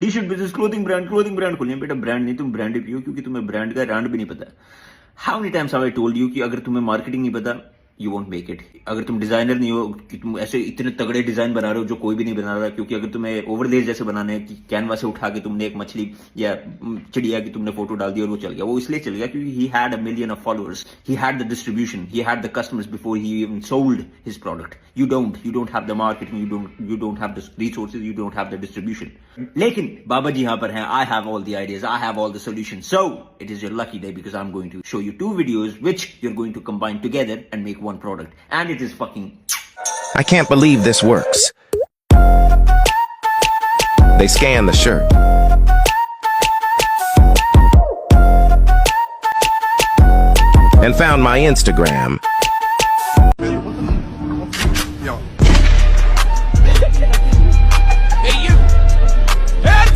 T shirt business, clothing brand खोलिए। बेटा brand नहीं, तुम ब्रांड ही पियो, क्योंकि तुम्हें ब्रांड का रांड भी नहीं पता। How many times have I told you कि अगर तुम्हें मार्केटिंग नहीं पता, यू वोंट मेक इट। अगर तुम डिजाइनर नहीं हो कि तुम ऐसे इतने तगड़े डिजाइन बना रहे हो जो कोई भी नहीं बना रहा, क्योंकि अगर तुम्हें ओवरलेज जैसे बनाने हैं कि कैनवा से उठा के तुमने एक मछली या चिड़िया की तुमने फोटो डाल दी और वो चल गया, वो इसलिए चल गया क्योंकि he had a million of followers, he had the distribution, he had the customers before he even sold his product. You don't have the marketing, you don't have the resources, you don't have the distribution. लेकिन बाबा जी यहां पर हैं, I have all the ideas, I have all the solution. So it is your lucky day because I am going to show you 2 videos which you're going to combine together and make one product, and it is fucking. I can't believe this works. They scanned the shirt. And found my Instagram.